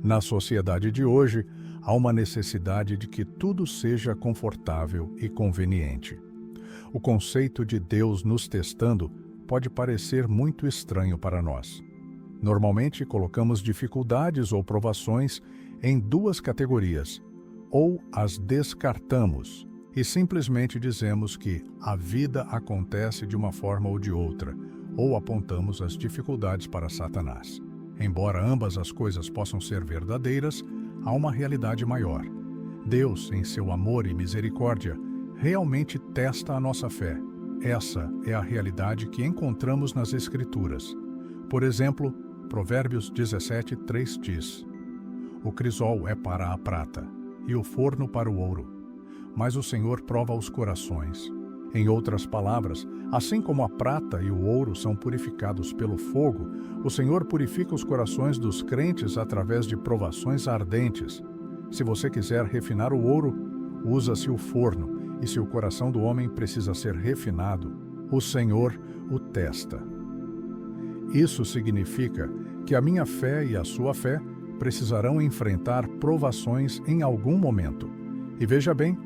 Na sociedade de hoje, há uma necessidade de que tudo seja confortável e conveniente. O conceito de Deus nos testando pode parecer muito estranho para nós. Normalmente, colocamos dificuldades ou provações em duas categorias, ou as descartamos e simplesmente dizemos que a vida acontece de uma forma ou de outra, ou apontamos as dificuldades para Satanás. Embora ambas as coisas possam ser verdadeiras, há uma realidade maior. Deus, em seu amor e misericórdia, realmente testa a nossa fé. Essa é a realidade que encontramos nas Escrituras. Por exemplo, Provérbios 17:3 diz: O crisol é para a prata, e o forno para o ouro, mas o Senhor prova os corações. Em outras palavras, assim como a prata e o ouro são purificados pelo fogo, o Senhor purifica os corações dos crentes através de provações ardentes. Se você quiser refinar o ouro, usa-se o forno, e se o coração do homem precisa ser refinado, o Senhor o testa. Isso significa que a minha fé e a sua fé precisarão enfrentar provações em algum momento. E veja bem,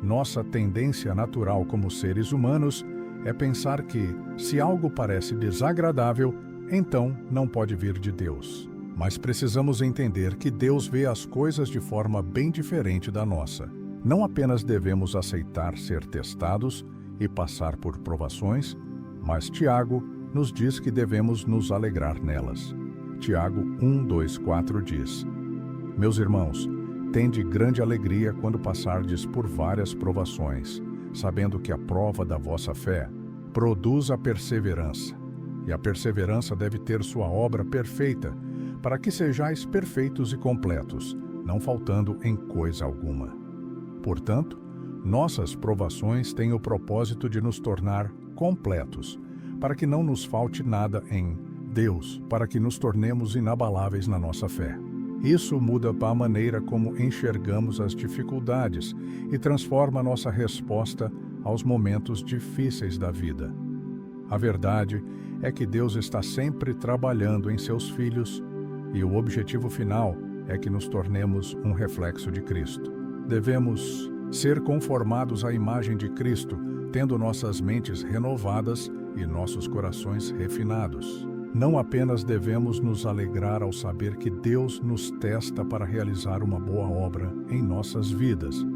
nossa tendência natural como seres humanos é pensar que, se algo parece desagradável, então não pode vir de Deus. Mas precisamos entender que Deus vê as coisas de forma bem diferente da nossa. Não apenas devemos aceitar ser testados e passar por provações, mas Tiago nos diz que devemos nos alegrar nelas. Tiago 1:2-4 diz: Meus irmãos, tende grande alegria quando passardes por várias provações, sabendo que a prova da vossa fé produz a perseverança. E a perseverança deve ter sua obra perfeita, para que sejais perfeitos e completos, não faltando em coisa alguma. Portanto, nossas provações têm o propósito de nos tornar completos, para que não nos falte nada em Deus, para que nos tornemos inabaláveis na nossa fé. Isso muda a maneira como enxergamos as dificuldades e transforma nossa resposta aos momentos difíceis da vida. A verdade é que Deus está sempre trabalhando em seus filhos e o objetivo final é que nos tornemos um reflexo de Cristo. Devemos ser conformados à imagem de Cristo, tendo nossas mentes renovadas e nossos corações refinados. Não apenas devemos nos alegrar ao saber que Deus nos testa para realizar uma boa obra em nossas vidas,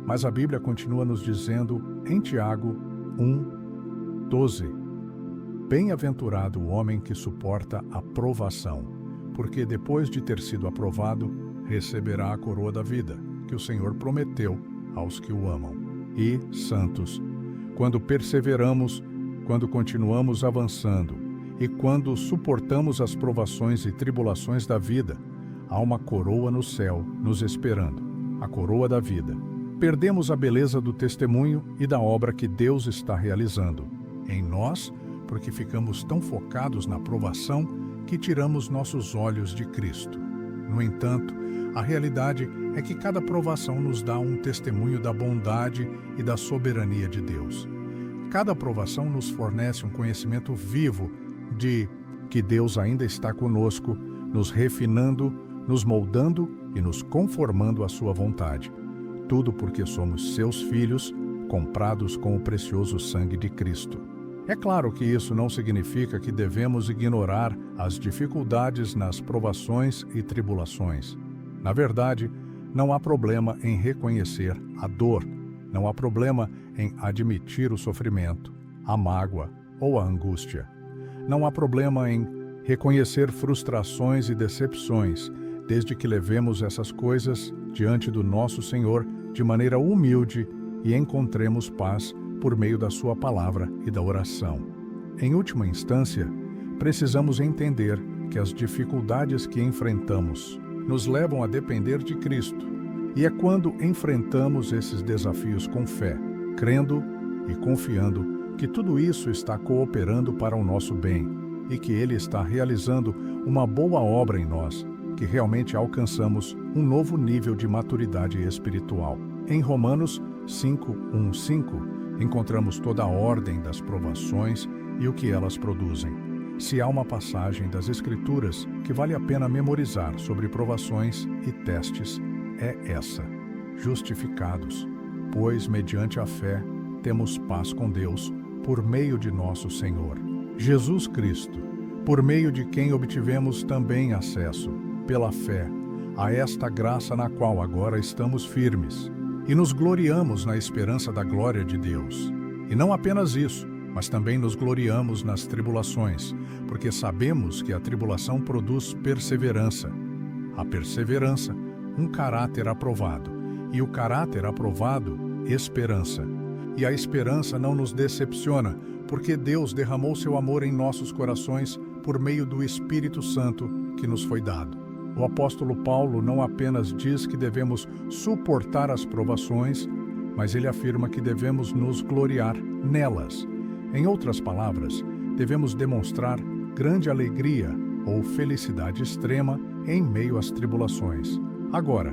mas a Bíblia continua nos dizendo em Tiago 1:12: Bem-aventurado o homem que suporta a provação, porque depois de ter sido aprovado, receberá a coroa da vida, que o Senhor prometeu aos que o amam. E, santos, quando perseveramos, quando continuamos avançando, e quando suportamos as provações e tribulações da vida, há uma coroa no céu nos esperando, a coroa da vida. Perdemos a beleza do testemunho e da obra que Deus está realizando em nós, porque ficamos tão focados na provação que tiramos nossos olhos de Cristo. No entanto, a realidade é que cada provação nos dá um testemunho da bondade e da soberania de Deus. Cada provação nos fornece um conhecimento vivo de que Deus ainda está conosco, nos refinando, nos moldando e nos conformando à sua vontade. Tudo porque somos seus filhos, comprados com o precioso sangue de Cristo. É claro que isso não significa que devemos ignorar as dificuldades nas provações e tribulações. Na verdade, não há problema em reconhecer a dor, não há problema em admitir o sofrimento, a mágoa ou a angústia. Não há problema em reconhecer frustrações e decepções, desde que levemos essas coisas diante do nosso Senhor de maneira humilde e encontremos paz por meio da sua palavra e da oração. Em última instância, precisamos entender que as dificuldades que enfrentamos nos levam a depender de Cristo. E é quando enfrentamos esses desafios com fé, crendo e confiando que tudo isso está cooperando para o nosso bem e que Ele está realizando uma boa obra em nós, que realmente alcançamos um novo nível de maturidade espiritual. Em Romanos 5:1-5, encontramos toda a ordem das provações e o que elas produzem. Se há uma passagem das Escrituras que vale a pena memorizar sobre provações e testes, é essa: justificados, pois mediante a fé temos paz com Deus, por meio de nosso Senhor Jesus Cristo, por meio de quem obtivemos também acesso, pela fé, a esta graça na qual agora estamos firmes, e nos gloriamos na esperança da glória de Deus. E não apenas isso, mas também nos gloriamos nas tribulações, porque sabemos que a tribulação produz perseverança. A perseverança, um caráter aprovado, e o caráter aprovado, esperança. E a esperança não nos decepciona, porque Deus derramou seu amor em nossos corações por meio do Espírito Santo que nos foi dado. O apóstolo Paulo não apenas diz que devemos suportar as provações, mas ele afirma que devemos nos gloriar nelas. Em outras palavras, devemos demonstrar grande alegria ou felicidade extrema em meio às tribulações. Agora,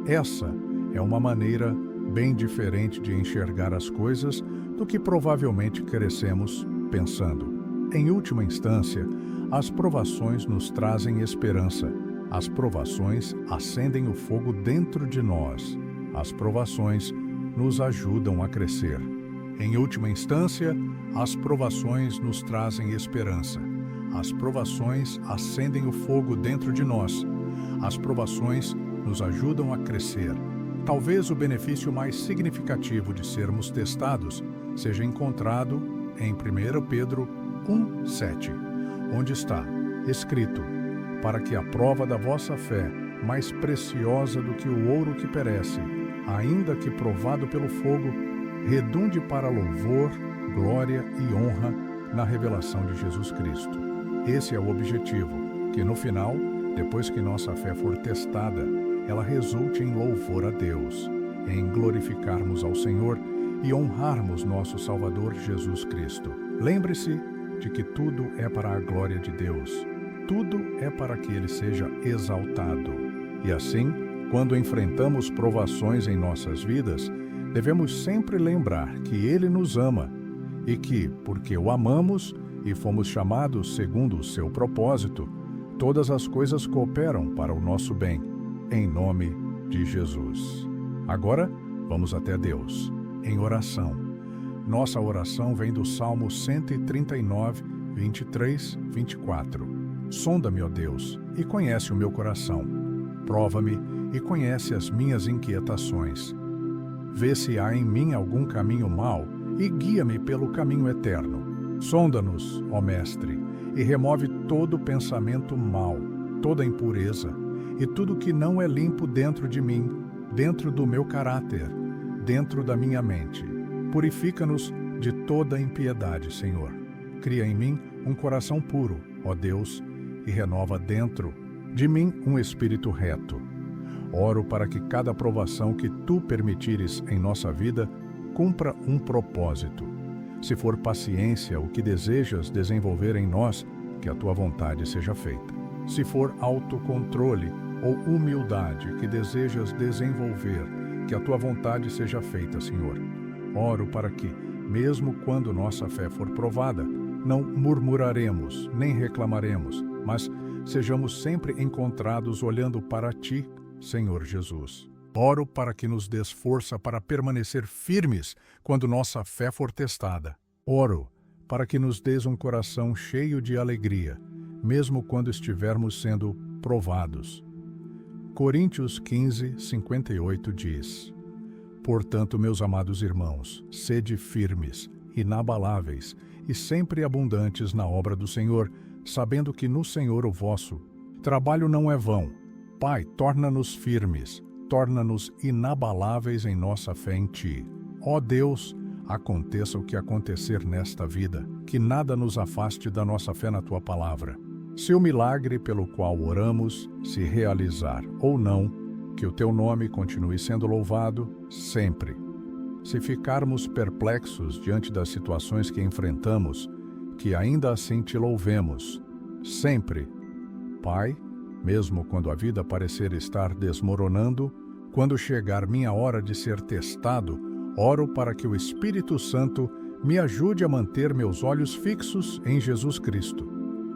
essa é uma maneira bem diferente de enxergar as coisas do que provavelmente crescemos pensando. Em última instância, as provações nos trazem esperança. As provações acendem o fogo dentro de nós. As provações nos ajudam a crescer. Em última instância, as provações nos trazem esperança. As provações acendem o fogo dentro de nós. As provações nos ajudam a crescer. Talvez o benefício mais significativo de sermos testados seja encontrado em 1 Pedro 1:7, onde está escrito: para que a prova da vossa fé, mais preciosa do que o ouro que perece, ainda que provado pelo fogo, redunde para louvor, glória e honra na revelação de Jesus Cristo. Esse é o objetivo, que no final, depois que nossa fé for testada, ela resulte em louvor a Deus, em glorificarmos ao Senhor e honrarmos nosso Salvador Jesus Cristo. Lembre-se de que tudo é para a glória de Deus. Tudo é para que Ele seja exaltado. E assim, quando enfrentamos provações em nossas vidas, devemos sempre lembrar que Ele nos ama e que, porque o amamos e fomos chamados segundo o seu propósito, todas as coisas cooperam para o nosso bem, em nome de Jesus. Agora, vamos até Deus, em oração. Nossa oração vem do Salmo 139, 23, 24. Sonda-me, ó Deus, e conhece o meu coração. Prova-me e conhece as minhas inquietações. Vê se há em mim algum caminho mau e guia-me pelo caminho eterno. Sonda-nos, ó Mestre, e remove todo pensamento mau, toda impureza e tudo que não é limpo dentro de mim, dentro do meu caráter, dentro da minha mente. Purifica-nos de toda impiedade, Senhor. Cria em mim um coração puro, ó Deus, e renova dentro de mim um espírito reto. Oro para que cada provação que Tu permitires em nossa vida cumpra um propósito. Se for paciência o que desejas desenvolver em nós, que a Tua vontade seja feita. Se for autocontrole ou humildade que desejas desenvolver, que a Tua vontade seja feita, Senhor. Oro para que, mesmo quando nossa fé for provada, não murmuraremos, nem reclamaremos, mas sejamos sempre encontrados olhando para Ti, Senhor Jesus. Oro para que nos dês força para permanecer firmes quando nossa fé for testada. Oro para que nos dês um coração cheio de alegria, mesmo quando estivermos sendo provados. Coríntios 15, 58 diz: Portanto, meus amados irmãos, sede firmes, inabaláveis e sempre abundantes na obra do Senhor, sabendo que no Senhor o vosso trabalho não é vão. Pai, torna-nos firmes, torna-nos inabaláveis em nossa fé em Ti. Ó Deus, aconteça o que acontecer nesta vida, que nada nos afaste da nossa fé na Tua palavra. Se o milagre pelo qual oramos se realizar ou não, que o Teu nome continue sendo louvado sempre. Se ficarmos perplexos diante das situações que enfrentamos, que ainda assim Te louvemos, sempre. Pai, mesmo quando a vida parecer estar desmoronando, quando chegar minha hora de ser testado, oro para que o Espírito Santo me ajude a manter meus olhos fixos em Jesus Cristo.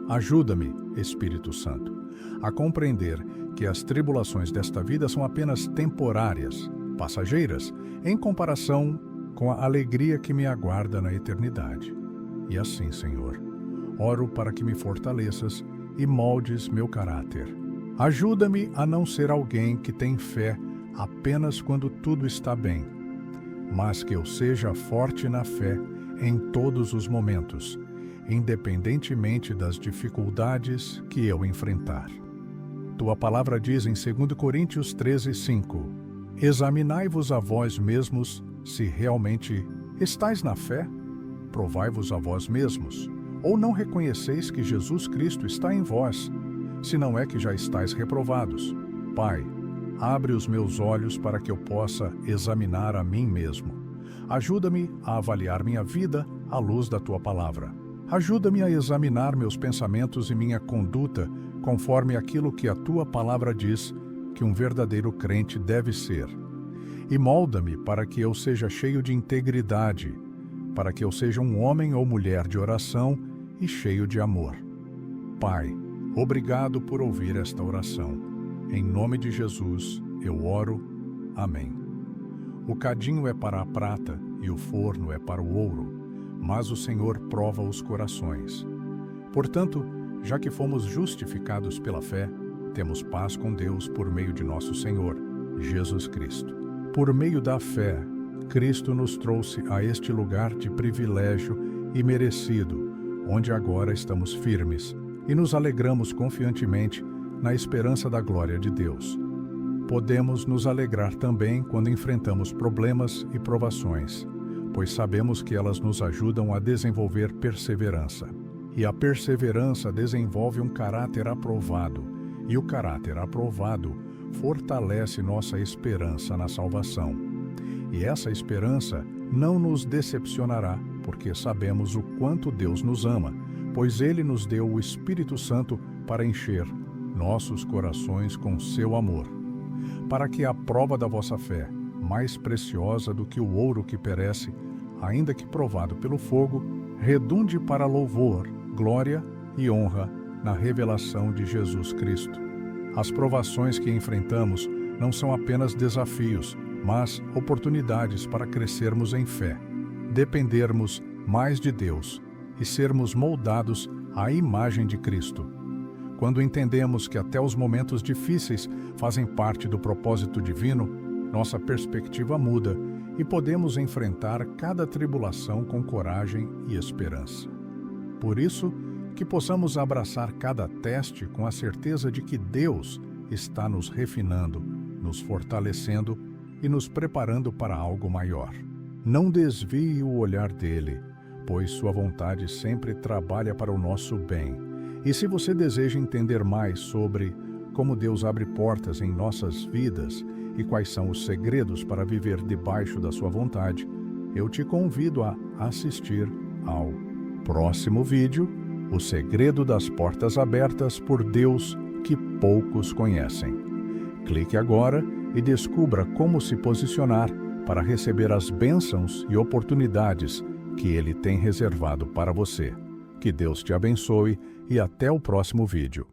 Ajuda-me, Espírito Santo, a compreender que as tribulações desta vida são apenas temporárias, passageiras, em comparação com a alegria que me aguarda na eternidade. E assim, Senhor, oro para que me fortaleças e moldes meu caráter. Ajuda-me a não ser alguém que tem fé apenas quando tudo está bem, mas que eu seja forte na fé em todos os momentos, independentemente das dificuldades que eu enfrentar. Tua palavra diz em 2 Coríntios 13:5: Examinai-vos a vós mesmos se realmente estáis na fé. Provai-vos a vós mesmos, ou não reconheceis que Jesus Cristo está em vós, se não é que já estáis reprovados. Pai, abre os meus olhos para que eu possa examinar a mim mesmo. Ajuda-me a avaliar minha vida à luz da Tua palavra. Ajuda-me a examinar meus pensamentos e minha conduta conforme aquilo que a Tua palavra diz que um verdadeiro crente deve ser. E molda-me para que eu seja cheio de integridade, para que eu seja um homem ou mulher de oração e cheio de amor. Pai, obrigado por ouvir esta oração. Em nome de Jesus, eu oro. Amém. O cadinho é para a prata e o forno é para o ouro, mas o Senhor prova os corações. Portanto, já que fomos justificados pela fé, temos paz com Deus por meio de nosso Senhor, Jesus Cristo. Por meio da fé, Cristo nos trouxe a este lugar de privilégio e merecido, onde agora estamos firmes e nos alegramos confiantemente na esperança da glória de Deus. Podemos nos alegrar também quando enfrentamos problemas e provações, pois sabemos que elas nos ajudam a desenvolver perseverança. E a perseverança desenvolve um caráter aprovado, e o caráter aprovado fortalece nossa esperança na salvação. E essa esperança não nos decepcionará, porque sabemos o quanto Deus nos ama, pois Ele nos deu o Espírito Santo para encher nossos corações com seu amor, para que a prova da vossa fé, mais preciosa do que o ouro que perece, ainda que provado pelo fogo, redunde para louvor, glória e honra na revelação de Jesus Cristo. As provações que enfrentamos não são apenas desafios, mas oportunidades para crescermos em fé, dependermos mais de Deus e sermos moldados à imagem de Cristo. Quando entendemos que até os momentos difíceis fazem parte do propósito divino, nossa perspectiva muda e podemos enfrentar cada tribulação com coragem e esperança. Por isso, que possamos abraçar cada teste com a certeza de que Deus está nos refinando, nos fortalecendo e nos preparando para algo maior. Não desvie o olhar dele, pois sua vontade sempre trabalha para o nosso bem. E se você deseja entender mais sobre como Deus abre portas em nossas vidas e quais são os segredos para viver debaixo da sua vontade, eu te convido a assistir ao próximo vídeo, O Segredo das Portas Abertas por Deus que poucos conhecem. Clique agora e descubra como se posicionar para receber as bênçãos e oportunidades que Ele tem reservado para você. Que Deus te abençoe e até o próximo vídeo.